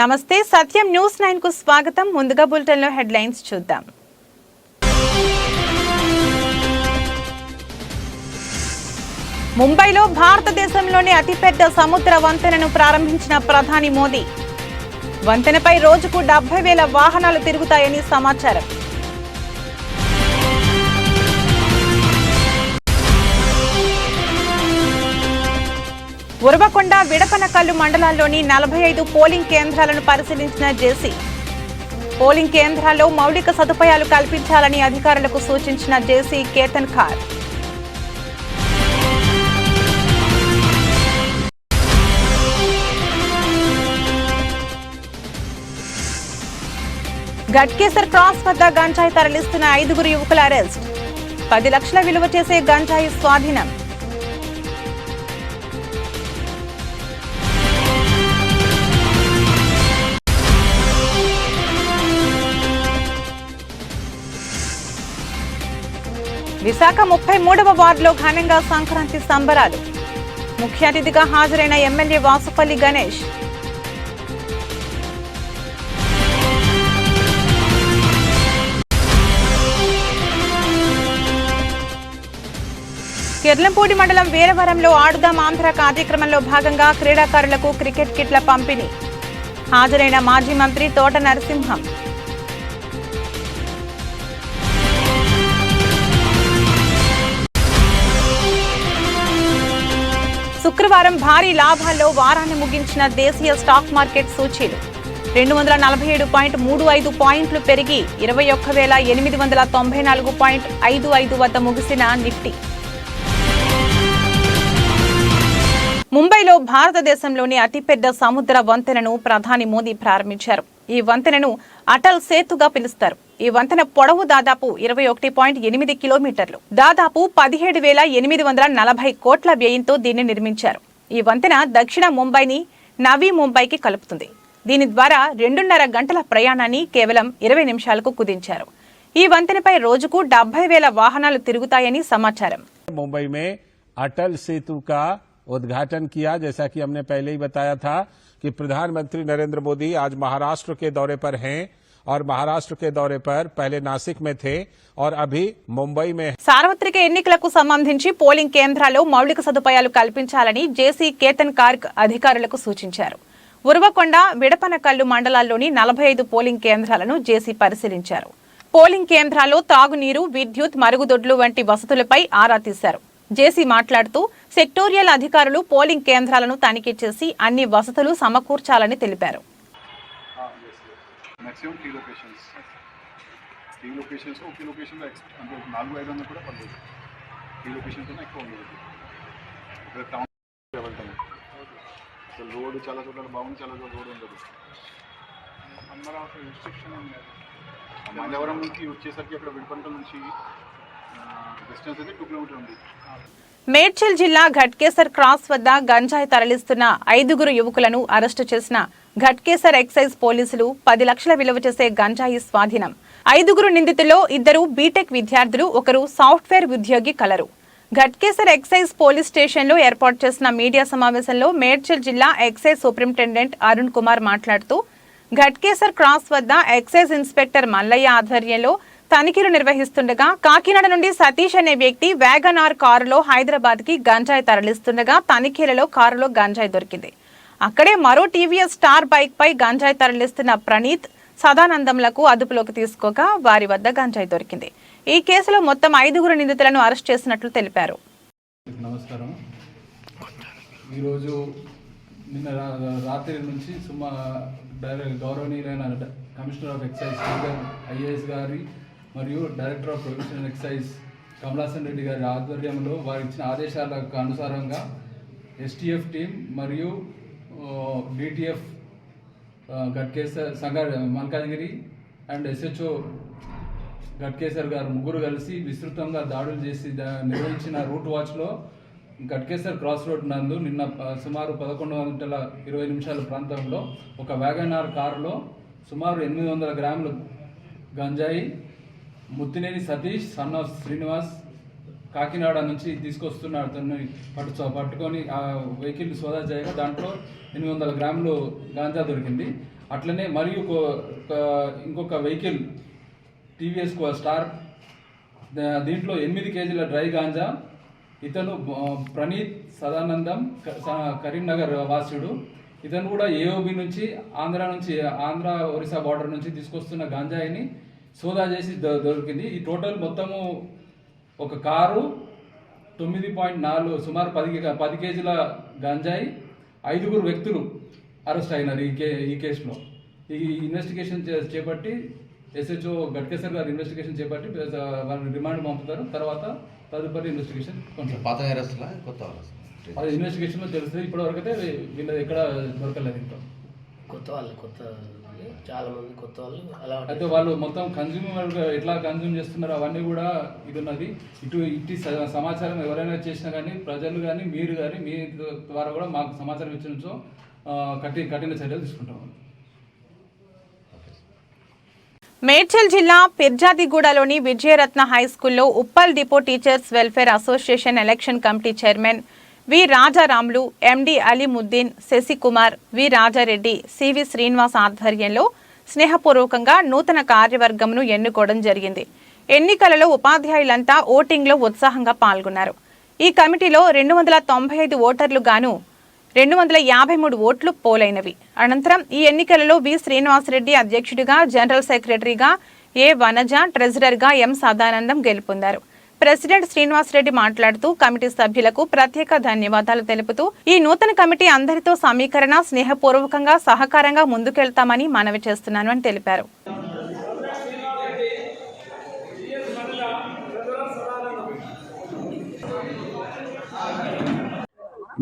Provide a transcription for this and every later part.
నమస్తే సత్యం న్యూస్ 9 కు స్వాగతం. ముందుగా బులెటిన్ లో హెడ్లైన్స్ చూద్దాం. ముంబైలో భారతదేశంలోని అతిపెద్ద సముద్ర వంతెనను ప్రారంభించిన ప్రధాని మోదీ. వంతెనపై రోజుకు 70,000 వాహనాలు తిరుగుతాయని సమాచారం. ఉరవకొండ, విడపనకల్లు మండలాల్లోని 45 పోలింగ్ కేంద్రాలను పరిశీలించిన జేసీ. పోలింగ్ కేంద్రాల్లో మౌలిక సదుపాయాలు కల్పించాలని అధికారులకు సూచించిన జేసీ కేతన్ ఖార్. ఘట్కేసర్ క్రాస్ వద్ద గంజాయి తరలిస్తున్న 5 యువకుల అరెస్ట్. 10 లక్షల విలువ చేసే గంజాయి స్వాధీనం. విశాఖ 33వ వార్డులో ఘనంగా సంక్రాంతి సంబరాలు. ముఖ్య అతిథిగా హాజరైన ఎమ్మెల్యే వాసుపల్లి గణేష్. కిర్లంపూడి మండలం వీరవరంలో ఆడుదాం ఆంధ్ర కార్యక్రమంలో భాగంగా క్రీడాకారులకు క్రికెట్ కిట్ల పంపిణీ. హాజరైన మాజీ మంత్రి తోట నరసింహం. శుక్రవారం భారీ లాభాల్లో వారాన్ని ముగించిన దేశీయ స్టాక్ మార్కెట్ సూచీలు 247.35 పాయింట్లు పెరిగి 21,894.55 వద్ద ముగిసిన నిఫ్టీ. ముంబైలో భారతదేశంలోని అతిపెద్ద సముద్ర వంతెనను ప్రధాని మోదీ ప్రారంభించారు. ఈ వంతెనను అటల్ సేతుగా పిలుస్తారు. ఈ వంతెన పొడవు దాదాపు 21.8 కిలోమీటర్లు. దాదాపు 17,840 కోట్ల వ్యయంతో దీన్ని నిర్మించారు. ఈ వంతెన దక్షిణ ముంబైని నవీ ముంబైకి కలుపుతుంది. దీని ద్వారా 2.5 గంటల ప్రయాణాన్ని కేవలం 20 నిమిషాలకు కుదించారు. ఈ వంతెనపై రోజుకు 70,000 వాహనాలు తిరుగుతాయని సమాచారం. मुंबई में अटल सेतु का उद्घाटन किया। जैसा कि हमने पहले ही बताया था कि प्रधानमंत्री नरेंद्र मोदी आज महाराष्ट्र के दौरे पर हैं और महाराष्ट्र के दौरे पर पहले नासिक में थे और अभी मुंबई में. సార్వత్రిక ఎన్నికలకు సంబంధించి పోలింగ్ కేంద్రాల్లో మౌలిక సదుపాయాలు కల్పించాలని జేసీ కేతన్ ఖార్ అధికారులకు సూచించారు. ఉరవకొండ, విడపనకల్లు మండలాల్లోని 45 పోలింగ్ కేంద్రాలను జేసీ పరిశీలించారు. పోలింగ్ కేంద్రాల్లో తాగునీరు, విద్యుత్, మరుగుదొడ్లు వంటి వసతులపై ఆరా తీశారు. జేసీ మాట్లాడుతూ సెక్టోరియల్ అధికారులు పోలింగ్ కేంద్రాలను తనిఖీ చేసి అన్ని వసతులు సమకూర్చాలని తెలిపారు. రోడ్డు చాలా చోట్ల బాగుంది, చాలా చోట్ల రోడ్డు ఉండదు. మైలవరం నుంచి వచ్చేసరికి అక్కడ విడిపంట నుంచి డిస్టెన్స్ అయితే 2 కిలోమీటర్ ఉంది. మేడ్చల్ జిల్లా ఘట్కేసర్ క్రాస్ వద్ద గంజాయి తరలిస్తున్న 5 యువకులను అరెస్టు చేసిన ఘట్కేసర్ ఎక్సైజ్ పోలీసులు 10 లక్షల విలువ చేసే గంజాయి స్వాధీనం. 5 నిందితుల్లో 2 బీటెక్ విద్యార్థులు, 1 సాఫ్ట్వేర్ ఉద్యోగి కలరు. ఘట్కేసర్ ఎక్సైజ్ పోలీస్ స్టేషన్లో ఏర్పాటు చేసిన మీడియా సమావేశంలో మేడ్చల్ జిల్లా ఎక్సైజ్ సూపరింటెండెంట్ అరుణ్ కుమార్ మాట్లాడుతూ ఘట్కేసర్ క్రాస్ వద్ద ఎక్సైజ్ ఇన్స్పెక్టర్ మల్లయ్య ఆధ్వర్యంలో తనిఖీలు నిర్వహిస్తుండగా కాకినాడ నుండి సతీష్ అనే వ్యక్తి వ్యాగనార్ కారులో హైదరాబాద్ కి గంజాయి తరలిస్తుండగా తనిఖీలలో కారులో గంజాయి దొరికింది. అక్కడే మరో టీవీఎస్ స్టార్ బైక్ పై గంజాయి తరలిస్తున్న ప్రణీత్, సదానందంలకు అదుపులోకి తీసుకోగా వారి వద్ద గంజాయి దొరికింది. ఈ కేసులో మొత్తం 5 నిందితులను అరెస్ట్ చేసినట్లు తెలిపారు. నమస్కారం. ఈరోజు నిన్న రాత్రి నుంచి గౌరవనీయులైన కమిషనర్ ఆఫ్ ఎక్సైజ్ ఐఏఎస్ గారి మరియు director of professional excise Kamalasan Reddy గారి ఆధ్వర్యంలో వారు ఇచ్చిన ఆదేశాలకు అనుసారంగా ఎస్టీఎఫ్ టీం మరియు DTF Ghatkesar Malkajgiri and SHO Ghatkesar గారు 3 కలిసి విస్తృతంగా దాడులు చేసి నిర్వహించిన రూట్ వాచ్లో ఘట్కేసర్ క్రాస్ రోడ్ నందు నిన్న సుమారు 11:20 ప్రాంతంలో ఒక వ్యాగనార్ కారులో సుమారు 800 గ్రాములు గంజాయి, ముత్తినేని సతీష్ సన్ ఆఫ్ శ్రీనివాస్ కాకినాడ నుంచి తీసుకొస్తున్న అతన్ని పట్టుకొని ఆ వెహికల్ సోదా చేయగా దాంట్లో 800 గ్రాములు గాంజా దొరికింది. అట్లనే మరియు ఇంకొక వెహికల్ టీవీఎస్ స్టార్, దీంట్లో 8 కేజీల డ్రై గాంజా. ఇతను ప్రణీత్ సదానందం, కరీంనగర్ వాసుడు. ఇతను కూడా ఏఓబి నుంచి ఆంధ్ర ఒరిస్సా బార్డర్ నుంచి తీసుకొస్తున్న గాంజాయిని సోదా చేసి దొరికింది. ఈ టోటల్ మొత్తము ఒక కారు 9.4 సుమారు 10 కేజీల గంజాయి, 5 వ్యక్తులు అరెస్ట్ అయినారు ఈ కేసులో. ఈ ఇన్వెస్టిగేషన్ చేపట్టి ఎస్హెచ్ఓ గట్కేసర్ గారు ఇన్వెస్టిగేషన్ చేపట్టి వాళ్ళని రిమాండ్ పంపుతారు. తర్వాత తదుపరి ఇన్వెస్టిగేషన్ అది ఇన్వెస్టిగేషన్లో తెలుస్తుంది. ఇప్పటివరకు అయితే వీళ్ళ ఎక్కడ దొరకలేదు. ఇంకా చాలా మంది కొత్త వాళ్ళు అలా అయితే వాళ్ళు మొత్తం కన్జ్యూమర్ ఎట్లా కన్జ్యూమ్ చేస్తున్నారు అవన్నీ కూడా ఇది ఉన్నది. ఇటు సమాచారం ఎవరైనా చేసినా కానీ ప్రజలు కానీ మీరు కానీ మీ ద్వారా కూడా మాకు సమాచారం ఇచ్చినచో కఠిన చర్యలు తీసుకుంటాం. మేడ్చల్ జిల్లా పిర్జాదిగూడలోని విజయరత్న హై స్కూల్లో Uppal depot teachers welfare association election committee chairman V Rajaramulu, MD Alimuddin, Shashikumar, V Rajareddy, CV Srinivas ఆధ్వర్యంలో స్నేహపూర్వకంగా నూతన కార్యవర్గంను ఎన్నుకోవడం జరిగింది. ఎన్నికలలో ఉపాధ్యాయులంతా ఓటింగ్లో ఉత్సాహంగా పాల్గొన్నారు. ఈ కమిటీలో 295 ఓటర్లు గాను 253 ఓట్లు పోలైనవి. అనంతరం ఈ ఎన్నికలలో వి శ్రీనివాసరెడ్డి అధ్యక్షుడిగా, జనరల్ సెక్రటరీగా ఏ వనజ, ట్రెజరర్గా ఎం సదానందం గెలుపొందారు. ప్రెసిడెంట్ శ్రీనివాసరెడ్డి మాట్లాడుతూ కమిటీ సభ్యులకు ప్రత్యేక ధన్యవాదాలు తెలుపుతూ ఈ నూతన కమిటీ అందరితో సమీకరణ, స్నేహపూర్వకంగా, సహకారంగా ముందుకెళ్తామని మనవి చేస్తున్నాను అని తెలిపారు.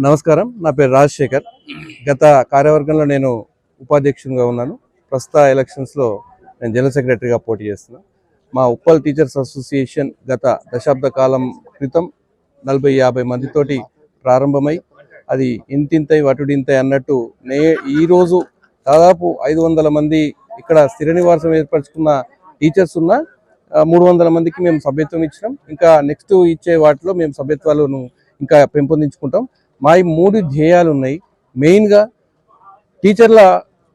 నమస్కారం, నా పేరు రాజశేఖర్. గత కార్యవర్గంలో నేను ఉపాధ్యక్షునిగా ఉన్నాను. ప్రస్తుత ఎలక్షన్స్లో నేను జనరల్ సెక్రటరీగా పోటీ చేస్తున్నాను. మా ఉప్పల్ టీచర్స్ అసోసియేషన్ గత దశాబ్ద కాలం క్రితం 40-50 మందితోటి ప్రారంభమై అది ఇంతింతై వటుడింతై అన్నట్టు ఈరోజు దాదాపు 500 మంది ఇక్కడ స్థిర నివాసం ఏర్పరచుకున్న టీచర్స్ ఉన్న 300 మందికి మేము సభ్యత్వం ఇచ్చినాం. ఇంకా నెక్స్ట్ ఇచ్చే వాటిలో మేము సభ్యత్వాలను ఇంకా పెంపొందించుకుంటాం. మా ఈ 3 ధ్యేయాలు ఉన్నాయి. మెయిన్గా టీచర్ల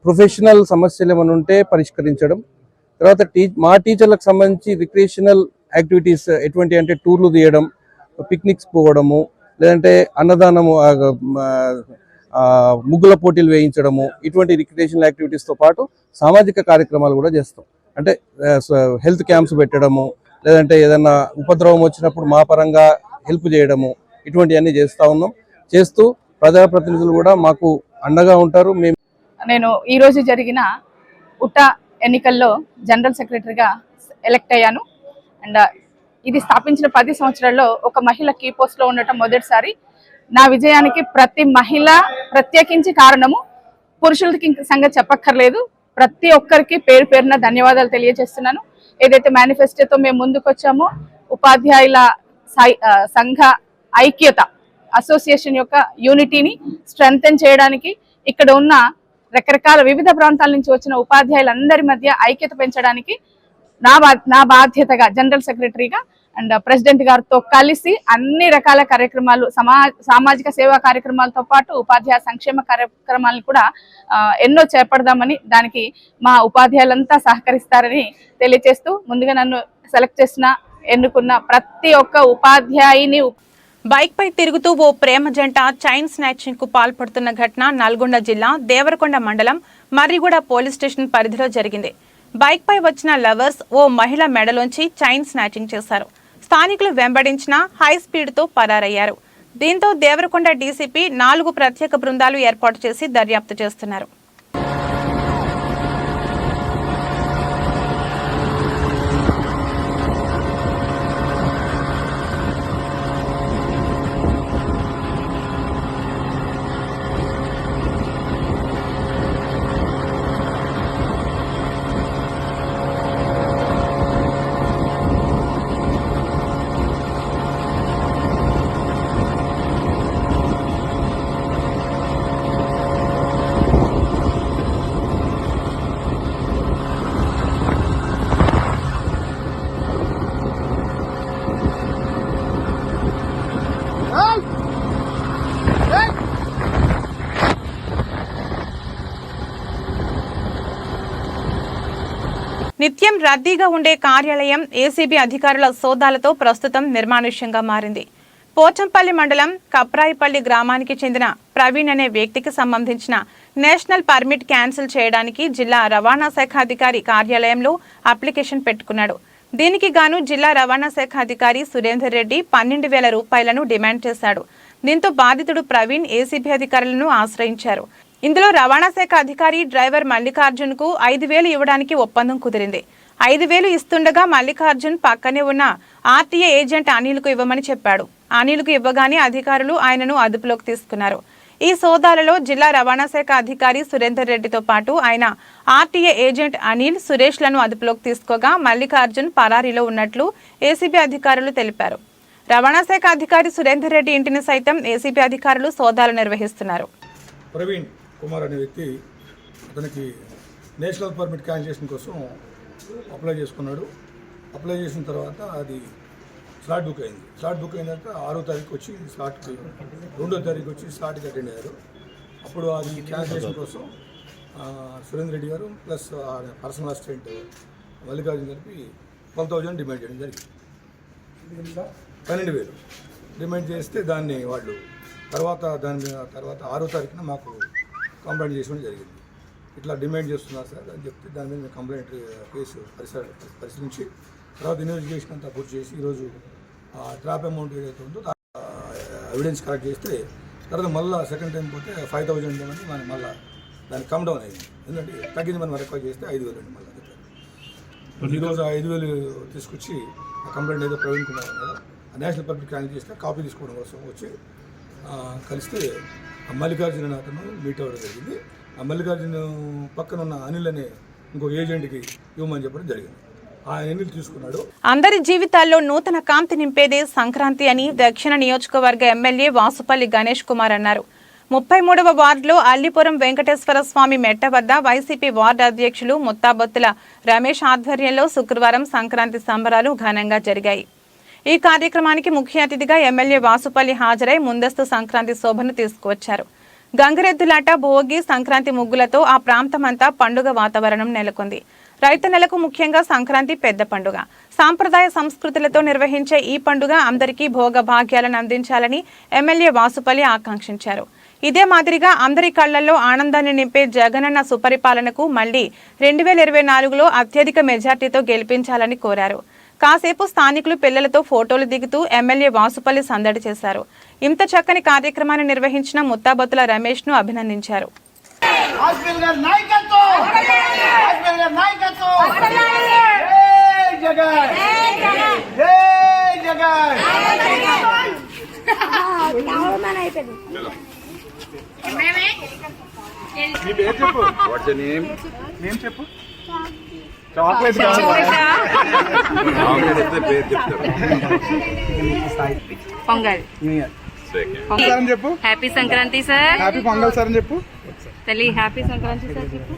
ప్రొఫెషనల్ సమస్యలు ఏమైనా ఉంటే పరిష్కరించడం, తర్వాత మా టీచర్లకు సంబంధించి రిక్రియేషనల్ యాక్టివిటీస్ ఎటువంటి అంటే టూర్లు తీయడం, పిక్నిక్స్ పోవడము, లేదంటే అన్నదానము, ముగ్గుల పోటీలు వేయించడము, ఇటువంటి రిక్రియేషనల్ యాక్టివిటీస్తో పాటు సామాజిక కార్యక్రమాలు కూడా చేస్తాం. అంటే హెల్త్ క్యాంప్స్ పెట్టడము, లేదంటే ఏదైనా ఉపద్రవం వచ్చినప్పుడు మా పరంగా హెల్ప్ చేయడము, ఇటువంటివన్నీ చేస్తూ ఉన్నాం. చేస్తూ ప్రజాప్రతినిధులు కూడా మాకు అండగా ఉంటారు. నేను ఈరోజు జరిగిన ఉట్టా ఎన్నికల్లో జనరల్ సెక్రటరీగా ఎలక్ట్ అయ్యాను. అండ్ ఇది స్థాపించిన 10 సంవత్సరాల్లో ఒక మహిళ కీ పోస్ట్లో ఉండటం మొదటిసారి. నా విజయానికి ప్రతి మహిళ ప్రత్యేకించి కారణము. పురుషులకి సంగతి చెప్పక్కర్లేదు. ప్రతి ఒక్కరికి పేరు పేరున ధన్యవాదాలు తెలియజేస్తున్నాను. ఏదైతే మేనిఫెస్టోతో మేము ముందుకు వచ్చామో ఉపాధ్యాయుల సంఘ ఐక్యత, అసోసియేషన్ యొక్క యూనిటీని స్ట్రెంగ్తెన్ చేయడానికి, ఇక్కడ ఉన్న రకరకాల వివిధ ప్రాంతాల నుంచి వచ్చిన ఉపాధ్యాయులందరి మధ్య ఐక్యత పెంచడానికి నా బాధ్యతగా జనరల్ సెక్రటరీగా అండ్ ప్రెసిడెంట్ గారితో కలిసి అన్ని రకాల కార్యక్రమాలు, సామాజిక సేవా కార్యక్రమాలతో పాటు ఉపాధ్యాయ సంక్షేమ కార్యక్రమాలను కూడా ఎన్నో చేపడదామని, దానికి మా ఉపాధ్యాయులంతా సహకరిస్తారని తెలియజేస్తూ, ముందుగా నన్ను సెలెక్ట్ చేసిన ఎన్నుకున్న ప్రతి ఒక్క ఉపాధ్యాయుని. బైక్ పై తిరుగుతూ ఓ ప్రేమ జంట చైన్ స్నాచింగ్ కు పాల్పడుతున్న ఘటన నల్గొండ జిల్లా దేవరకొండ మండలం మర్రిగూడ పోలీస్ స్టేషన్ పరిధిలో జరిగింది. బైక్ పై వచ్చిన లవర్స్ ఓ మహిళ మెడలోంచి చైన్ స్నాచింగ్ చేశారు. స్థానికులు వెంబడించిన హై స్పీడ్ తో పరారయ్యారు. దీంతో దేవరకొండ డీసీపీ 4 ప్రత్యేక బృందాలు ఏర్పాటు చేసి దర్యాప్తు చేస్తున్నారు. నిత్యం రద్దీగా ఉండే కార్యాలయం ఏసీబీ అధికారుల సోదాలతో ప్రస్తుతం నిర్మానుష్యంగా మారింది. పోచంపల్లి మండలం కప్రాయిపల్లి గ్రామానికి చెందిన ప్రవీణ్ అనే వ్యక్తికి సంబంధించిన నేషనల్ పర్మిట్ క్యాన్సిల్ చేయడానికి జిల్లా రవాణా శాఖ అధికారి కార్యాలయంలో అప్లికేషన్ పెట్టుకున్నాడు. దీనికి గాను జిల్లా రవాణా శాఖ అధికారి సురేందర్ రెడ్డి 12,000 రూపాయలను డిమాండ్ చేశాడు. దీంతో బాధితుడు ప్రవీణ్ ఏసీబీ అధికారులను ఆశ్రయించారు. ఇందులో రవాణా శాఖ అధికారి డ్రైవర్ మల్లికార్జున్ కు 5,000 ఇవ్వడానికి ఒప్పందం కుదిరింది. 5,000 ఇస్తుండగా మల్లికార్జున్ పక్కనే ఉన్న ఆర్టీఏ ఏజెంట్ అనిల్కు ఇవ్వమని చెప్పాడు. అనిల్కు ఇవ్వగానే అధికారులు ఆయనను అదుపులోకి తీసుకున్నారు. ఈ సోదాలలో జిల్లా రవాణా శాఖ అధికారి సురేందర్ రెడ్డితో పాటు ఆయన ఆర్టీఏ ఏజెంట్ అనిల్, సురేష్లను అదుపులోకి తీసుకోగా మల్లికార్జున్ పరారీలో ఉన్నట్లు ఏసీబీ అధికారులు తెలిపారు. రవాణా శాఖ అధికారి సురేందర్ రెడ్డి ఇంటిని సైతం ఏసీబీ అధికారులు సోదాలు నిర్వహిస్తున్నారు. ప్రవీణ్ కుమార్ అనే వ్యక్తి అతనికి నేషనల్ పర్మిట్ క్యాన్సిలేషన్ కోసం అప్లై చేసుకున్నాడు. అప్లై చేసిన తర్వాత అది స్లాట్ బుక్ అయింది. స్లాట్ బుక్ అయిన తర్వాత 6వ తారీఖు వచ్చి స్లాట్కి, 2వ తారీఖు వచ్చి స్లాట్కి అటెండ్ అయ్యారు. అప్పుడు అది క్యాన్సిలేషన్ కోసం సురేందర్ రెడ్డి గారు ప్లస్ పర్సనల్ అసిస్టెంట్ మల్లికార్జున్ కలిపి 12,000 డిమాండ్ చేయడం జరిగింది. 12,000 డిమాండ్ చేస్తే దాన్ని వాళ్ళు తర్వాత 6వ తారీఖున మాకు కంప్లైంట్ చేసుకోవడం జరిగింది. ఇట్లా డిమాండ్ చేస్తున్నారు సార్ అని చెప్తే దాని మీద మేము కంప్లైంట్ కేసు పరిశీలించి తర్వాత ఇన్వెస్టిగేషన్ అంతా పూర్తి చేసి ఈరోజు ట్రాప్ అమౌంట్ ఏదైతే ఉందో ఎవిడెన్స్ కలెక్ట్ చేస్తే తర్వాత మళ్ళీ సెకండ్ టైం పోతే 5,000 ఇవ్వమని మనం మళ్ళీ దాన్ని కమ్ డౌన్ అయింది. ఎందుకంటే తగ్గింది మనం రిక్వైర్ చేస్తే 5,000 అండి మళ్ళీ చెప్పారు. ఈరోజు 5,000 తీసుకొచ్చి ఆ కంప్లైంట్ ఏదో ప్రవీణ్ కుమార్ ఉన్నారో నేషనల్ పబ్లిక్ క్యాన్సిల్ చేస్తే కాపీ తీసుకోవడం కోసం వచ్చి కలిస్తే మల్లికార్జున అనే అతను మీట్ అవ్వడం జరిగింది. ఆ మల్లికార్జున పక్కన ఉన్న అనిల్ అనే ఇంకో ఏజెంట్కి ఇవ్వమని చెప్పడం జరిగింది. ఆ అనిల్ తీసుకున్నాడు. అందరి జీవితాల్లో నూతన కాంతి నింపేదే సంక్రాంతి అని దక్షిణ నియోజకవర్గ ఎమ్మెల్యే వాసుపల్లి గణేష్ కుమార్ అన్నారు. 33వ వార్డులో అల్లిపురం వెంకటేశ్వర స్వామి మెట్ట వద్ద వైసీపీ వార్డు అధ్యక్షులు ముత్తాబొత్తుల రమేష్ ఆధ్వర్యంలో శుక్రవారం సంక్రాంతి సంబరాలు ఘనంగా జరిగాయి. ఈ కార్యక్రమానికి ముఖ్య అతిథిగా ఎమ్మెల్యే వాసుపల్లి హాజరై ముందస్తు సంక్రాంతి శోభను తీసుకువచ్చారు. గంగరెద్దులాట, భోగి, సంక్రాంతి ముగ్గులతో ఆ ప్రాంతమంతా పండుగ వాతావరణం నెలకొంది. రైతన్నలకు ముఖ్యంగా సంక్రాంతి పెద్ద పండుగ. సాంప్రదాయ సంస్కృతులతో నిర్వహించే ఈ పండుగ అందరికీ భోగ భాగ్యాలను అందించాలని ఎమ్మెల్యే వాసుపల్లి ఆకాంక్షించారు. ఇదే మాదిరిగా అందరి కళ్లల్లో ఆనందాన్ని నింపే జగనన్న సుపరిపాలనకు మళ్లీ 2024లో అత్యధిక మెజార్టీతో గెలిపించాలని కోరారు. కాసేపు స్థానికులు పిల్లలతో ఫోటోలు దిగుతూ ఎమ్మెల్యే వాసుపల్లి సందడి చేశారు. ఇంత చక్కని కార్యక్రమాన్ని నిర్వహించిన ముత్తాబొత్తుల రమేష్ ను అభినందించారు. చెప్పు చాక్లెట్ పొంగల్ అని చెప్పు. Happy Sankranti sir. Happy pongal sir అని చెప్పు. తల్లి హ్యాపీ సంక్రాంతి సార్ చెప్పు.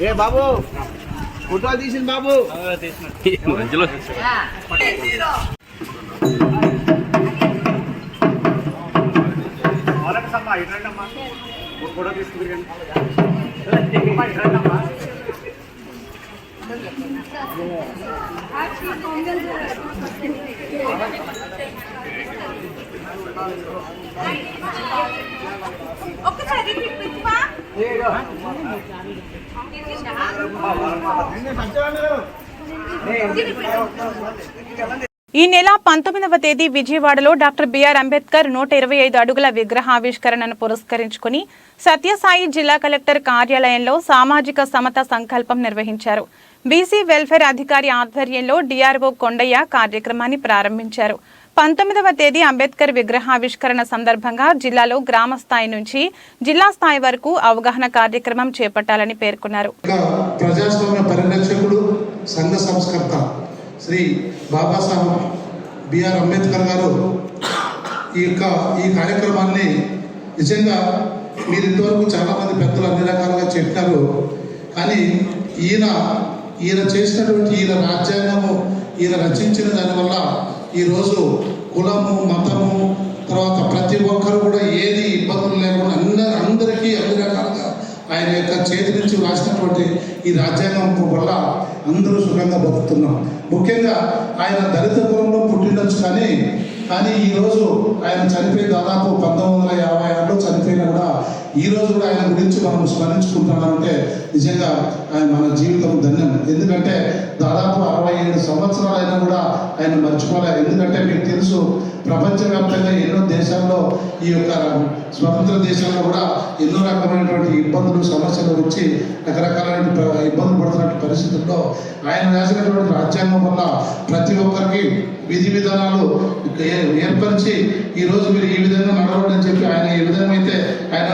ఏ బాబు ఫోటో తీసింది బాబు మంచిలో ఫోటో తీసుకుంది. ఈ నెల 19వ తేదీ విజయవాడలో డాక్టర్ బిఆర్ అంబేద్కర్ 125 అడుగుల విగ్రహావిష్కరణను పురస్కరించుకుని సత్యసాయి జిల్లా కలెక్టర్ కార్యాలయంలో సామాజిక సమత సంకల్పం నిర్వహించారు. బీసీ వెల్ఫేర్ అధికారి ఆధ్వర్యంలో డిఆర్ఓ కొండయ్య కార్యక్రమాన్ని ప్రారంభించారు. 19వ తేదీ అంబేద్కర్ విగ్రహావిష్కరణ సందర్భంగా జిల్లాలో గ్రామ స్థాయి నుంచి జిల్లా స్థాయి వరకు అవగాహన కార్యక్రమం చేపట్టాలని పేర్కొన్నారు. ప్రజాస్వామ్య పరిరక్షకుడు, సంఘ సంస్కర్త శ్రీ బాబాసాహెబ్ బిఆర్ అంబేద్కర్ గారు ఈ కార్యక్రమాన్ని నిజంగా మీరు ఇంతవరకు చాలామంది పెద్దలు అన్ని రకాలుగా చెప్పారు. కానీ ఈయన ఈయన చేసినటువంటి ఈయన రాజ్యాంగము ఈయన రచించిన దానివల్ల ఈరోజు కులము మతము తర్వాత ప్రతి ఒక్కరు కూడా ఏది ఇబ్బందులు లేకుండా అందరికీ అన్ని రకాలుగా ఆయన యొక్క చేతి నుంచి రాసినటువంటి ఈ రాజ్యాంగం వల్ల అందరూ సుఖంగా బతుకుతున్నాం. ముఖ్యంగా ఆయన దళిత కులంలో పుట్టిండొచ్చు కానీ ఈరోజు ఆయన చనిపోయి దాదాపు 1956లో చనిపోయినా కూడా ఈరోజు కూడా ఆయన గురించి మనం స్మరించుకుంటున్నామంటే నిజంగా ఆయన మన జీవితం ధన్యం. ఎందుకంటే దాదాపు 67 సంవత్సరాలైనా కూడా ఆయన మర్చిపోలేదు. ఎందుకంటే మీకు తెలుసు ప్రపంచవ్యాప్తంగా ఎన్నో దేశాల్లో ఈ యొక్క స్వతంత్ర దేశాల్లో కూడా ఎన్నో రకమైనటువంటి ఇబ్బందులు సమస్యలు వచ్చి రకరకాలైన ఇబ్బందులు పడుతున్న పరిస్థితుల్లో ఆయన రాసినటువంటి రాజ్యాంగం వల్ల ప్రతి ఒక్కరికి విధి విధానాలు ఏర్పరిచి ఈరోజు మీరు ఈ విధంగా నడవండి అని చెప్పి ఆయన ఏ విధంగా అయితే ఆయన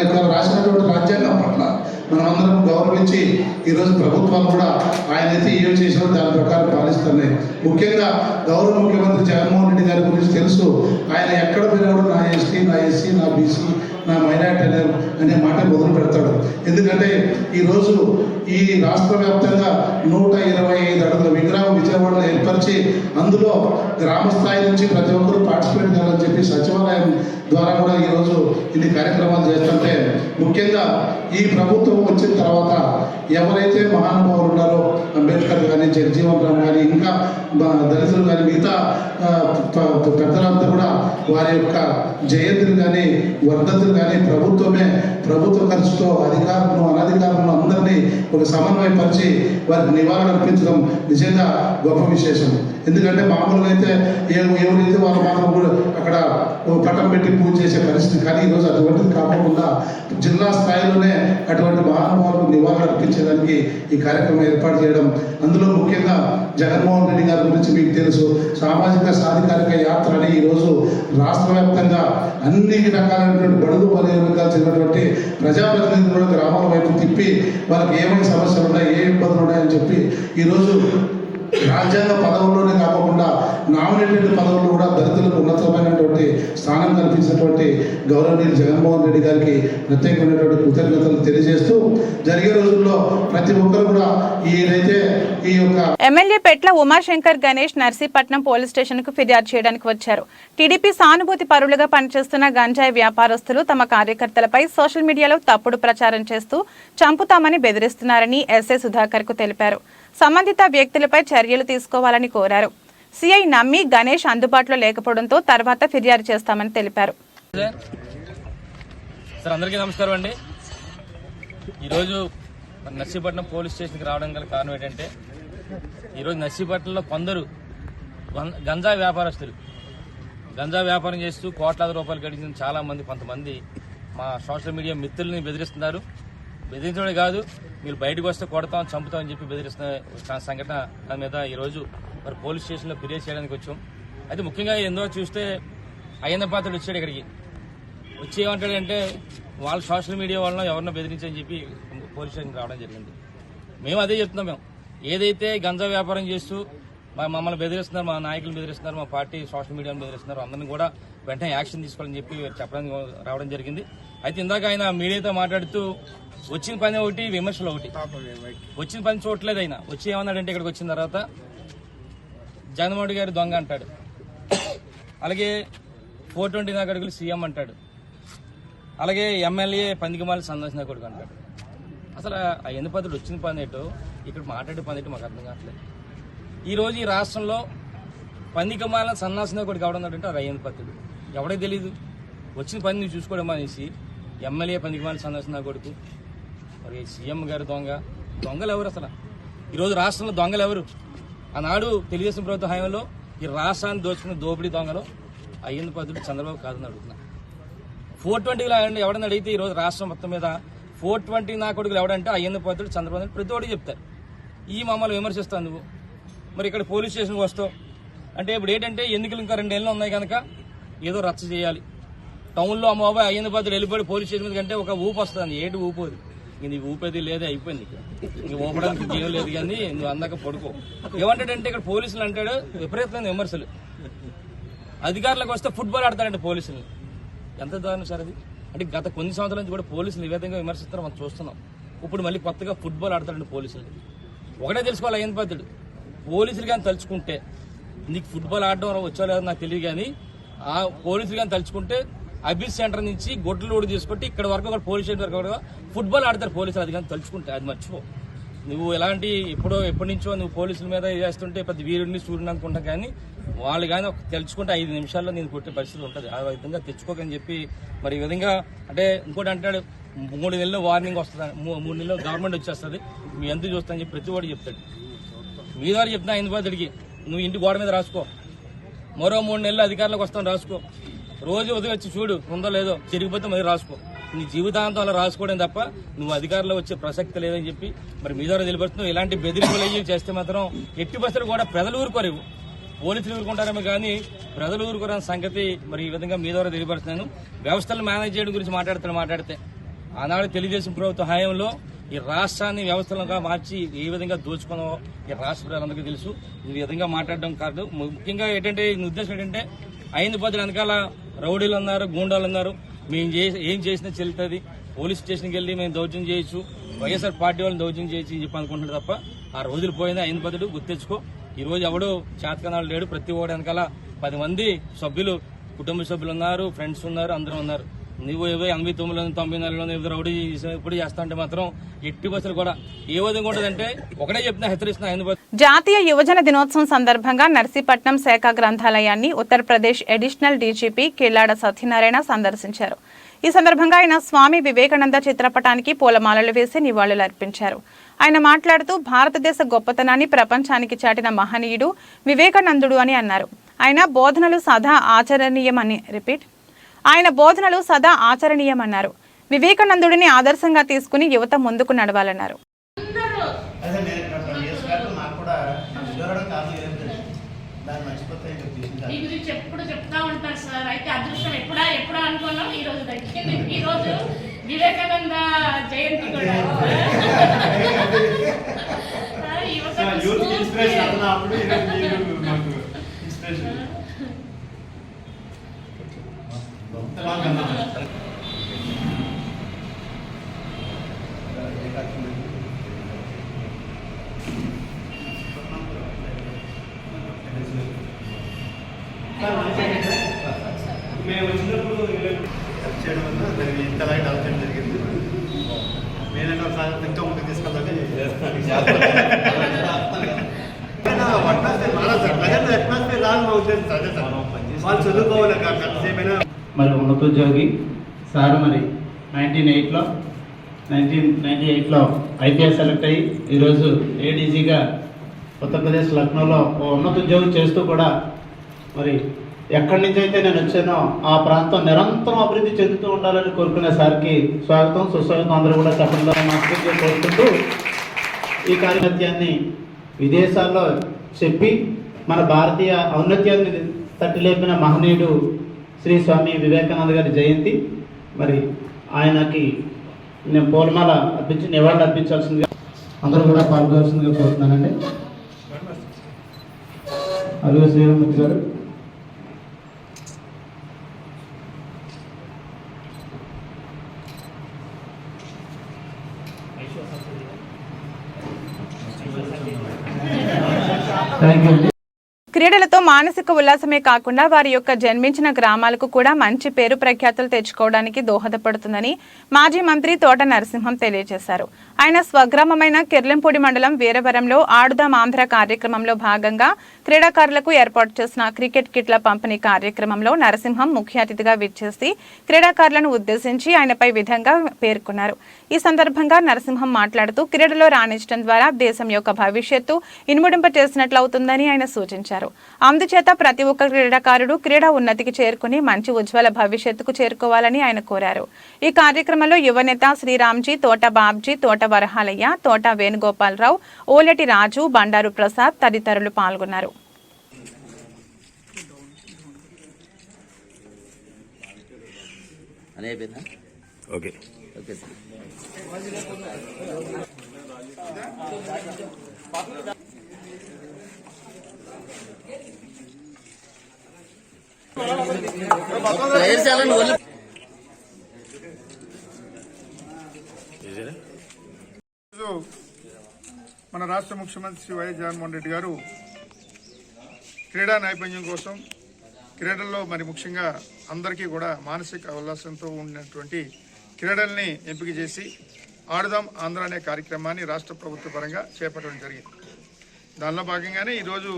యొక్క రాసినటువంటి రాజ్యాంగం పట్ల మనమందరం గౌరవించి ఈరోజు ప్రభుత్వాలు కూడా ఆయన అయితే ఏం చేసినా దాని ప్రకారం పాలిస్తున్నాయి. ముఖ్యంగా గౌరవ ముఖ్యమంత్రి జగన్మోహన్ రెడ్డి గారి గురించి తెలుసు. ఆయన ఎక్కడ పోయినాడు నా ఎస్టీ, నా ఎస్సీ, నా బీసీ, నా మైనార్టీ అనే మాట మొదలు పెడతాడు. ఎందుకంటే ఈరోజు ఈ రాష్ట్ర వ్యాప్తంగా 125 అడుగుల విగ్రహం విజయవాడలో ఏర్పరిచి అందులో గ్రామ స్థాయి నుంచి ప్రతి ఒక్కరూ పార్టిసిపేట్ చేయాలని చెప్పి సచివాలయం ద్వారా కూడా ఈరోజు ఇన్ని కార్యక్రమాలు చేస్తుంటే ముఖ్యంగా ఈ ప్రభుత్వం వచ్చిన తర్వాత ఎవరైతే మహానుభావులు ఉన్నారో అంబేద్కర్ కానీ జగజీవన్ రామ్ కానీ ఇంకా దళితులు కానీ మిగతా పెద్దలంతా కూడా వారి యొక్క జయంతులు కానీ వర్ధంతులు కానీ ప్రభుత్వ ఖర్చుతో అధికారులను అనధికారులను అందరినీ ఒక సమన్వయపరిచి వారికి నివారణ అర్పించడం నిజంగా గొప్ప విశేషం. ఎందుకంటే మామూలుగా అయితే ఎవరైతే వాళ్ళ మాత్రం కూడా అక్కడ పట్టం పెట్టి పూజ చేసే పరిస్థితి, కానీ ఈరోజు అటువంటిది కాకుండా జిల్లా స్థాయిలోనే అటువంటి మహానుభావులకు నివారణ అర్పించేదానికి ఈ కార్యక్రమం ఏర్పాటు చేయడం. అందులో ముఖ్యంగా జగన్మోహన్ రెడ్డి గారి గురించి మీకు తెలుసు. సామాజిక సాధికారిక యాత్ర అని ఈరోజు రాష్ట్ర వ్యాప్తంగా అన్ని రకాలైనటువంటి బడుగు బలహీనంగా చెందినటువంటి ప్రజాప్రతినిధులు గ్రామాల వైపు తిప్పి వాళ్ళకి ఏమైనా సమస్యలు ఉన్నాయి, ఏ ఇబ్బందులు ఉన్నాయని చెప్పి ఈరోజు రాజ్యాంగ పదవుల్లోనే కాకుండా నామినేటెడ్ పదవుల్లో కూడా దళితులకు ఉన్నతమైనటువంటి స్థానం కల్పించినటువంటి గౌరవనీయులు జగన్మోహన్ రెడ్డి గారికి ప్రత్యేకమైనటువంటి కృతజ్ఞతలు తెలియజేస్తూ జరిగే రోజుల్లో ప్రతి ఒక్కరు కూడా ఏదైతే ఈ యొక్క MLA Petla Umashankar Ganesh Narsipatnam police station కు ఫిర్యాదు చేయడానికి వచ్చారు. టీడీపీ సానుభూతి పరులుగా పనిచేస్తున్న గంజాయి వ్యాపారస్తులు తమ కార్యకర్తలపై సోషల్ మీడియాలో తప్పుడు ప్రచారం చేస్తూ చంపుతామని బెదిరిస్తున్నారని ఎస్ఐ సుధాకర్ కు తెలిపారు. సంబంధిత వ్యక్తులపై చర్యలు తీసుకోవాలని కోరారు. సిఐ నమ్మి గణేష్ అందుబాటులో లేకపోవడంతో తర్వాత ఫిర్యాదు చేస్తామని తెలిపారు. సార్ అందరికీ నమస్కారం అండి. ఈరోజు నర్సీపట్నం పోలీస్ స్టేషన్కి రావడం గల కారణం ఏంటంటే ఈరోజు నర్సీపట్నంలో కొందరు గంజా వ్యాపారస్తులు గంజా వ్యాపారం చేస్తూ కోట్లాది రూపాయలు గడిచిన చాలా మంది కొంతమంది మా సోషల్ మీడియా మిత్రుల్ని బెదిరిస్తున్నారు. బెదిరించడమే కాదు, మీరు బయటకు వస్తే కొడతాం చంపుతామని చెప్పి బెదిరిస్తున్న సంఘటన దాని మీద ఈరోజు మరి పోలీస్ స్టేషన్లో ఫిర్యాదు చేయడానికి వచ్చాం. అయితే ముఖ్యంగా ఎందుకో చూస్తే అయ్యన్న పాత్రుడు వచ్చాడు. ఇక్కడికి వచ్చి ఏమంటాడంటే వాళ్ళు సోషల్ మీడియా వాళ్ళని ఎవరినో బెదిరించని చెప్పి పోలీస్ స్టేషన్కి రావడం జరిగింది. మేము అదే చెప్తున్నాం. మేము ఏదైతే గంజా వ్యాపారం చేస్తూ మమ్మల్ని బెదిరిస్తున్నారు, మా నాయకులు బెదిరిస్తున్నారు, మా పార్టీ సోషల్ మీడియాను బెదిరిస్తున్నారు, అందరినీ కూడా వెంటనే యాక్షన్ తీసుకోవాలని చెప్పి చెప్పడానికి రావడం జరిగింది. అయితే ఇందాక ఆయన మీడియాతో మాట్లాడుతూ వచ్చిన పని ఒకటి, విమర్శలు ఒకటి. వచ్చిన పని చూడలేదు. ఆయన వచ్చి ఏమన్నాడంటే ఇక్కడికి వచ్చిన తర్వాత జగన్మోహన్ గారి దొంగ అంటాడు, అలాగే 429 అడుగులు సీఎం అంటాడు, అలాగే ఎమ్మెల్యే పందికమాలి సందర్శన కొడుకు అంటాడు. అసలు ఆ ఎందుపతుడు వచ్చిన పని ఏంటో ఇక్కడ మాట్లాడే పని ఏంటో మాకు అర్థం కావట్లేదు. ఈరోజు ఈ రాష్ట్రంలో పందికమాల సన్నాసన కొడుకు ఎవడన్నాడంటే అది అయ్యేందు పత్రుడు. ఎవడే తెలీదు. వచ్చిన పని నువ్వు చూసుకోవడం అనేసి ఎమ్మెల్యే పందికమాల సందర్శన కొడుకు, మరి సీఎం గారు దొంగలు ఎవరు? అసలు ఈరోజు రాష్ట్రంలో దొంగలు ఎవరు? ఆనాడు తెలుగుదేశం ప్రభుత్వ హయాంలో ఈ రాష్ట్రాన్ని దోచుకున్న దోపిడీ దొంగలు అయ్యేందు పత్రుడు చంద్రబాబు కాదని అడుగుతున్నా. 420లో ఎవడని అడిగితే ఈరోజు రాష్ట్రం మొత్తం మీద 420 నా కొడుకులు ఎవడంటే అయ్యేందు పత్రుడు చంద్రబాబు ప్రతి ఒక్కటి చెప్తారు. ఈ మమ్మల్ని విమర్శిస్తాను నువ్వు. మరి ఇక్కడ పోలీస్ స్టేషన్కి వస్తావు అంటే ఇప్పుడు ఏంటంటే ఎన్నికలు ఇంకా 2 ఏళ్ళు ఉన్నాయి కనుక ఏదో రచ్చ చేయాలి. టౌన్లో అమ్మబాబాయ్ అయ్యేందు పత్రుడు వెళ్ళిపోయి పోలీస్ స్టేషన్ మీద కంటే ఒక ఊపు వస్తుంది. ఏంటి ఊపోదు? ఇంక నీకు ఊపేది లేదే, అయిపోయింది. ఇంక ఊపడానికి జీవం లేదు. కానీ నువ్వు అందాక పడుకో. ఏమంటాడంటే ఇక్కడ పోలీసులు అంటాడు విపరీతమైన విమర్శలు. అధికారులకు వస్తే ఫుట్బాల్ ఆడతాడంటే పోలీసులు. ఎంత దారుణం సార్ అది. అంటే గత కొన్ని సంవత్సరాల నుంచి కూడా పోలీసులు ఈ విధంగా విమర్శిస్తారో మనం చూస్తున్నాం. ఇప్పుడు మళ్ళీ కొత్తగా ఫుట్బాల్ ఆడతాడండి పోలీసులు. ఒకటే తెలుసుకోవాలి అయ్యన్ పద్ధతుడు, పోలీసులు కానీ తలుచుకుంటే నీకు ఫుట్బాల్ ఆడడం వచ్చో లేదో నాకు తెలియదు, కానీ ఆ పోలీసులు కానీ తలుచుకుంటే అబిస్ సెంటర్ నుంచి గొడ్లు లోడు తీసుకుంటే ఇక్కడ వరకు ఒక పోలీస్ స్టేషన్ వరకు కూడా ఫుట్బాల్ ఆడతారు పోలీసులు. అది కానీ తలుచుకుంటే అది మర్చిపో. నువ్వు ఎలాంటి ఎప్పటి నుంచో నువ్వు పోలీసుల మీద చేస్తుంటే పెద్ద వీరుడిని సూర్యుని అనుకుంటా, కానీ వాళ్ళు కానీ తెలుసుకుంటే 5 నిమిషాల్లో నేను కొట్టే పరిస్థితి ఉంటుంది. ఆ విధంగా తెచ్చుకోకని చెప్పి మరి ఈ విధంగా అంటే ఇంకోటి అంటాడు 3 నెలలు వార్నింగ్ వస్తుంది, 3 నెలలు గవర్నమెంట్ వచ్చేస్తుంది, మీ ఎందుకు చూస్తానని చెప్పి ప్రతి వాడు చెప్తాడు. మీ ద్వారా చెప్తున్నా ఆయన బాధడికి నువ్వు ఇంటి గోడ మీద రాసుకో, మరో 3 నెలలు అధికారులకు వస్తాను రాసుకో, రోజు ఉదయం వచ్చి చూడు ఉందో లేదో, జరిగిపోతే మరి రాసుకో. నీ జీవితాంతం అలా రాసుకోవడం తప్ప నువ్వు అధికారంలో వచ్చే ప్రసక్తి లేదని చెప్పి మరి మీ ద్వారా తెలియపరుస్తున్నావు. ఇలాంటి బెదిరింపులు అయ్యి చేస్తే మాత్రం ఎట్టి బస్సులు కూడా ప్రజలు ఊరుకోరు, పోలీసులు ఊరుకుంటారేమో కానీ ప్రజలు ఊరుకోరని సంగతి మరి ఈ విధంగా మీ ద్వారా తెలియపరుస్తున్నాను. వ్యవస్థలను మేనేజ్ చేయడం గురించి మాట్లాడితే ఆనాడు తెలుగుదేశం ప్రభుత్వ హయాంలో ఈ రాష్ట్రాన్ని వ్యవస్థలుగా మార్చి ఏ విధంగా దోచుకున్నావో ఈ రాష్ట్ర ప్రజలందరికీ తెలుసు. ఈ విధంగా మాట్లాడడం కాదు. ముఖ్యంగా ఏంటంటే ఈ ఉద్దేశం ఏంటంటే ఐదు పదులు వెనకాల రౌడీలు ఉన్నారు, గూండాలు ఉన్నారు, మేము ఏం చేసినా చెల్లుతుంది, పోలీస్ స్టేషన్కి వెళ్ళి మేము దౌర్జన్యం చేయొచ్చు, వైఎస్ఆర్ పార్టీ వాళ్ళని దౌర్జన్యం చేయొచ్చు అని చెప్పి అనుకుంటున్నారు తప్ప ఆ రోజులు పోయిందా ఐదు పదులు గుర్తెచ్చుకో. ఈ రోజు ఎవడో చేతకనాలు లేడు, ప్రతి ఓడి వెనకాల 10 మంది సభ్యులు, కుటుంబ సభ్యులు ఉన్నారు, ఫ్రెండ్స్ ఉన్నారు, అందరూ ఉన్నారు. నువ్వు 89, 94 రౌడీ ఇప్పుడు చేస్తా అంటే మాత్రం ఎట్టి బస్సులు కూడా ఏ విధంగా ఉంటుందంటే ఒకటే చెప్తున్నా, హెచ్చరిస్తున్నా. ఐదు జాతీయ యువజన దినోత్సవం సందర్భంగా నర్సీపట్నం శాఖ గ్రంథాలయాన్ని ఉత్తరప్రదేశ్ అడిషనల్ డీజీపీ కిల్లాడ సత్యనారాయణ సందర్శించారు. ఈ సందర్భంగా ఆయన స్వామి వివేకానంద చిత్రపటానికి పూలమాలలు వేసి నివాళులర్పించారు. ఆయన మాట్లాడుతూ భారతదేశ గొప్పతనాన్ని ప్రపంచానికి చాటిన మహనీయుడు వివేకానందుడు అని అన్నారు. ఆయన బోధనలు సదా ఆచరణీయమన్నారు. వివేకానందుడిని ఆదర్శంగా తీసుకుని యువత ముందుకు నడవాలన్నారు. ఎప్పుడు చెప్తా ఉంటారు సార్, అయితే అదృష్టం ఎప్పుడో అనుకున్నాం, ఈ రోజు దక్కింది. ఈ రోజు వివేకానంద జయంతి కూడా మేము వచ్చినప్పుడు చేయడం వల్ల దాన్ని ఇంతలాగే డెవలప్ చేయడం జరిగింది. నేనైనా ఇంకా ముందుకు తీసుకెళ్ళాలి. వాళ్ళు చదువుకోవాలి మరి ఉన్నతోద్యోగి సార్ మరి 1998లో ఐపీఎస్ సెలెక్ట్ అయ్యి ఈరోజు ఏడీజీగా ఉత్తరప్రదేశ్ లక్నోలో ఉన్నతోద్యోగం చేస్తూ కూడా మరి ఎక్కడి నుంచి అయితే నేను వచ్చానో ఆ ప్రాంతం నిరంతరం అభివృద్ధి చెందుతూ ఉండాలని కోరుకునే సార్కి స్వాగతం సుస్వాగతం అందరూ కూడా చెప్పడంలో మనస్ఫూర్తిగా కోరుకుంటూ ఈ కార్యక్రమాన్ని విదేశాల్లో చెప్పి మన భారతీయ ఔన్నత్యాన్ని తట్టిలేపిన మహనీయుడు శ్రీ స్వామి వివేకానంద గారి జయంతి. మరి ఆయనకి నేను పూలమాల అర్పించి నివాళులు అర్పించాల్సిందిగా అందరూ కూడా పాల్గొనాల్సిందిగా కోరుతున్నానండి. అలుగు శ్రీరామూర్తి గారు. Thank you. క్రీడలతో మానసిక ఉల్లాసమే కాకుండా వారి యొక్క జన్మించిన గ్రామాలకు కూడా మంచి పేరు ప్రఖ్యాతులు తెచ్చుకోవడానికి దోహదపడుతుందని మాజీ మంత్రి తోట నరసింహం తెలియజేశారు. ఆయన స్వగ్రామమైన కిర్లంపూడి మండలం వీరవరంలో ఆడుదాం ఆంధ్ర కార్యక్రమంలో భాగంగా క్రీడాకారులకు ఏర్పాటు చేసిన క్రికెట్ కిట్ల పంపిణీ కార్యక్రమంలో నరసింహం ముఖ్య అతిథిగా విచ్చేసి క్రీడాకారులను ఉద్దేశించి ఆయనపై విధంగా పేర్కొన్నారు. ఈ సందర్భంగా నరసింహం మాట్లాడుతూ క్రీడలో రాణించడం ద్వారా దేశం యొక్క భవిష్యత్తు ఇనుముడింప చేసినట్లవుతుందని ఆయన సూచించారు. అందుచేత ప్రతి ఒక్క క్రీడాకారుడు క్రీడా ఉన్నతికి చేరుకుని మంచి ఉజ్వల భవిష్యత్తుకు చేరుకోవాలని ఆయన కోరారు. ఈ కార్యక్రమంలో యువనేత శ్రీరామ్జీ, తోట బాబ్జీ, తోట వరహాలయ్య, తోట వేణుగోపాలరావు, ఓలెటి రాజు, బండారు ప్రసాద్ తదితరులు పాల్గొన్నారు. మన రాష్ట్ర ముఖ్యమంత్రి శ్రీ వైఎస్ జగన్మోహన్ రెడ్డి గారు క్రీడా నైపుణ్యం కోసం క్రీడల్లో మరి ముఖ్యంగా అందరికీ కూడా మానసిక ఉల్లాసంతో ఉన్నటువంటి క్రీడల్ని ఎంపిక చేసి ఆడుదాం ఆంధ్ర అనే కార్యక్రమాన్ని రాష్ట్ర ప్రభుత్వ పరంగా చేపట్టడం జరిగింది. దానిలో భాగంగానే ఈరోజు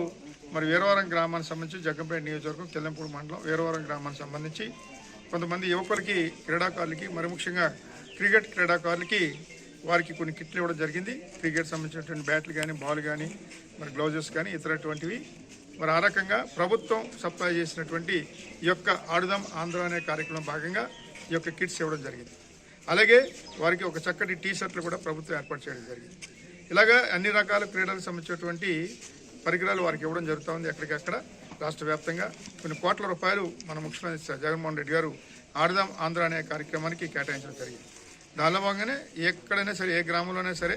మరి వీరవరం గ్రామానికి సంబంధించి జగ్గంపేట నియోజకవర్గం కిల్లంపూడి మండలం వీరవరం గ్రామానికి సంబంధించి కొంతమంది యువకులకి క్రీడాకారులకి మరి ముఖ్యంగా క్రికెట్ క్రీడాకారులకి వారికి కొన్ని కిట్లు ఇవ్వడం జరిగింది. క్రికెట్ సంబంధించినటువంటి బ్యాట్లు కానీ బాల్ కానీ మరి గ్లౌజెస్ కానీ ఇతరటువంటివి మరి ఆ రకంగా ప్రభుత్వం సప్లై చేసినటువంటి ఈ యొక్క ఆడుదాం ఆంధ్ర అనే కార్యక్రమం భాగంగా ఈ యొక్క కిట్స్ ఇవ్వడం జరిగింది. అలాగే వారికి ఒక చక్కటి టీ షర్ట్లు కూడా ప్రభుత్వం ఏర్పాటు చేయడం జరిగింది. ఇలాగా అన్ని రకాల క్రీడలకు సంబంధించినటువంటి పరికరాలు వారికి ఇవ్వడం జరుగుతూ ఉంది. ఎక్కడికక్కడ రాష్ట్ర వ్యాప్తంగా కొన్ని కోట్ల రూపాయలు మన ముఖ్యమంత్రి జగన్మోహన్ రెడ్డి గారు ఆడుదాం ఆంధ్ర అనే కార్యక్రమానికి కేటాయించడం జరిగింది. దానిలో భాగంగానే ఎక్కడైనా సరే ఏ గ్రామంలోనే సరే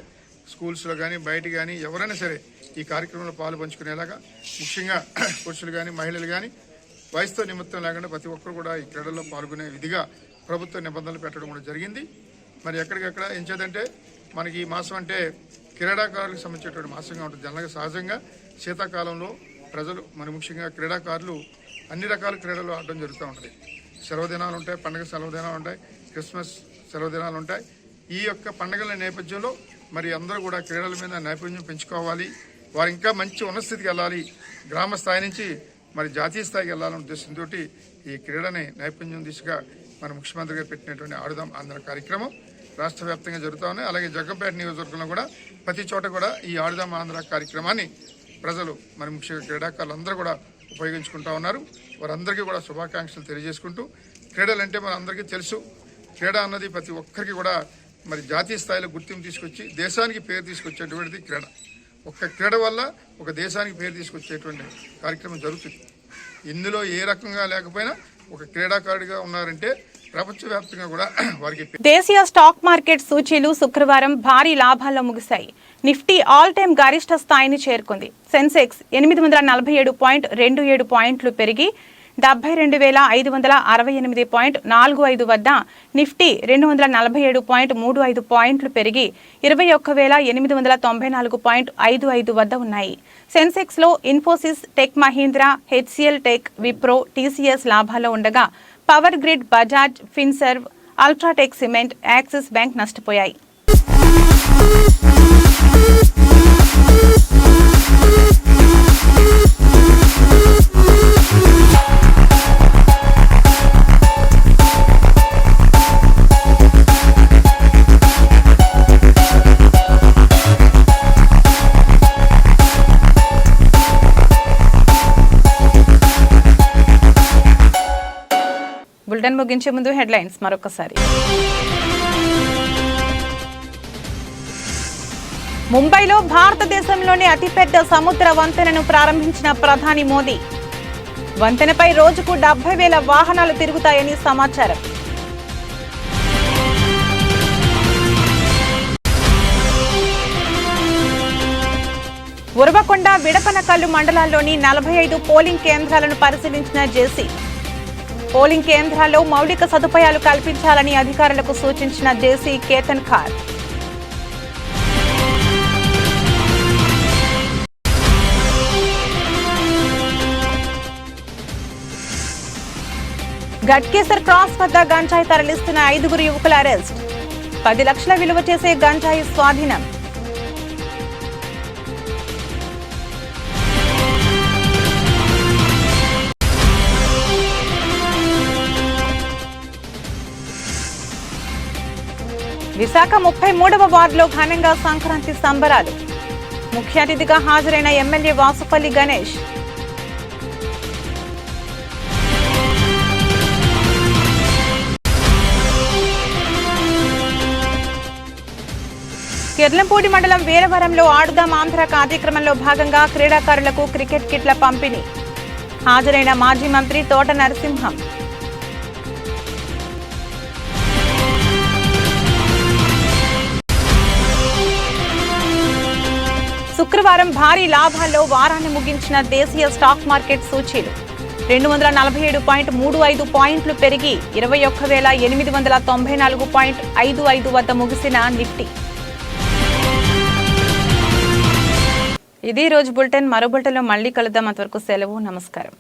స్కూల్స్లో కానీ బయట కానీ ఎవరైనా సరే ఈ కార్యక్రమంలో పాలు పంచుకునేలాగా ముఖ్యంగా పురుషులు కానీ మహిళలు కానీ వయసుతో నిమిత్తం లేకుండా ప్రతి ఒక్కరు కూడా ఈ క్రీడల్లో పాల్గొనే విధిగా ప్రభుత్వ నిబంధనలు పెట్టడం కూడా జరిగింది. మరి ఎక్కడికెక్కడ ఏం చేద్దంటే మనకి ఈ మాసం అంటే క్రీడాకారులకు సంబంధించినటువంటి మాసంగా ఉంటుంది. జనరల్గా సహజంగా శీతాకాలంలో ప్రజలు మరి ముఖ్యంగా క్రీడాకారులు అన్ని రకాల క్రీడలు ఆడడం జరుగుతూ ఉంటుంది. సెలవు దినాలు ఉంటాయి, పండుగ సెలవు దినాలు ఉంటాయి, క్రిస్మస్ సెలవు దినాలు ఉంటాయి. ఈ యొక్క పండుగల నేపథ్యంలో మరి అందరూ కూడా క్రీడల మీద నైపుణ్యం పెంచుకోవాలి, వారు ఇంకా మంచి ఉన్నత స్థితికి వెళ్ళాలి, గ్రామ స్థాయి నుంచి మరి జాతీయ స్థాయికి వెళ్ళాలనే ఉద్దేశంతో ఈ క్రీడని నైపుణ్యం దిశగా మన ముఖ్యమంత్రి గారు పెట్టినటువంటి ఆడుదాం ఆంధ్ర కార్యక్రమం రాష్ట్ర వ్యాప్తంగా జరుగుతూ ఉన్నాయి. అలాగే జగ్గంపేట నియోజకవర్గంలో కూడా ప్రతి చోట కూడా ఈ ఆడుదాం ఆంధ్ర కార్యక్రమాన్ని ప్రజలు మరి ముఖ్యంగా క్రీడాకారులు అందరూ కూడా ఉపయోగించుకుంటూ ఉన్నారు. వారందరికీ కూడా శుభాకాంక్షలు తెలియజేసుకుంటూ క్రీడలంటే మన అందరికీ తెలుసు, క్రీడ అన్నది ప్రతి ఒక్కరికి కూడా మరి జాతీయ స్థాయిలో గుర్తింపు తీసుకొచ్చి దేశానికి పేరు తీసుకొచ్చేటువంటిది క్రీడ. ఒక్క క్రీడ వల్ల ఒక దేశానికి పేరు తీసుకొచ్చేటువంటి కార్యక్రమం జరుగుతుంది. ఇందులో ఏ రకంగా లేకపోయినా ఒక క్రీడాకారుడిగా ఉన్నారంటే ప్రపంచవ్యాప్తంగా కూడా వారికి. దేశీయ స్టాక్ మార్కెట్ సూచీలు శుక్రవారం భారీ లాభాల్లో ముగిశాయి. నిఫ్టీ ఆల్ టైమ్ గరిష్ట స్థాయిని చేరుకుంది. సెన్సెక్స్ 847.27 పాయింట్లు పెరిగి 72,568.45 వద్ద, నిఫ్టీ 247.35 పాయింట్లు పెరిగి 21,894.55 వద్ద ఉన్నాయి. సెన్సెక్స్ లో Infosys, tech Mahindra, HCL tech, Wipro, TCS లాభాల్లో ఉండగా power grid, Bajaj finserv, UltraTech cement, axis bank నష్టపోయాయి. బులెటిన్ ముగించే ముందు హెడ్లైన్స్ మరొకసారి. ముంబైలో భారతదేశంలోని అతిపెద్ద సముద్ర వంతెనను ప్రారంభించిన ప్రధాని మోదీ. వంతెనపై రోజుకు 70,000 వాహనాలు తిరుగుతాయని సమాచారం. ఉరవకొండ, విడపనకల్లు మండలాల్లోని 45 పోలింగ్ కేంద్రాలను పరిశీలించిన జేసీ. పోలింగ్ కేంద్రాల్లో మౌలిక సదుపాయాలు కల్పించాలని అధికారులకు సూచించిన జేసీ కేతన్ ఖార్. ఘట్కేసర్ క్రాస్ వద్ద గంజాయి తరలిస్తున్న 5 యువకుల అరెస్ట్. 10 లక్షల విలువ చేసే గంజాయి స్వాధీనం. విశాఖ 33వ వార్డులో ఘనంగా సంక్రాంతి సంబరాలు. ముఖ్య అతిథిగా హాజరైన ఎమ్మెల్యే వాసుపల్లి గణేష్. కిర్లంపూడి మండలం వీరవరంలో ఆడుదాం ఆంధ్ర కార్యక్రమంలో భాగంగా క్రీడాకారులకు క్రికెట్ కిట్ల పంపిణీ. హాజరైన మాజీ మంత్రి తోట నరసింహం. శుక్రవారం భారీ లాభాల్లో వారాన్ని ముగించిన దేశీయ స్టాక్ మార్కెట్ సూచీలు 247.35 పాయింట్లు పెరిగి 21,894.55 వద్ద ముగిసిన నిఫ్టీ ఇది రోజు బులెటిన్. మరో బులెటిన్లో మళ్ళీ కలుద్దాం. అంతవరకు సెలవు. నమస్కారం.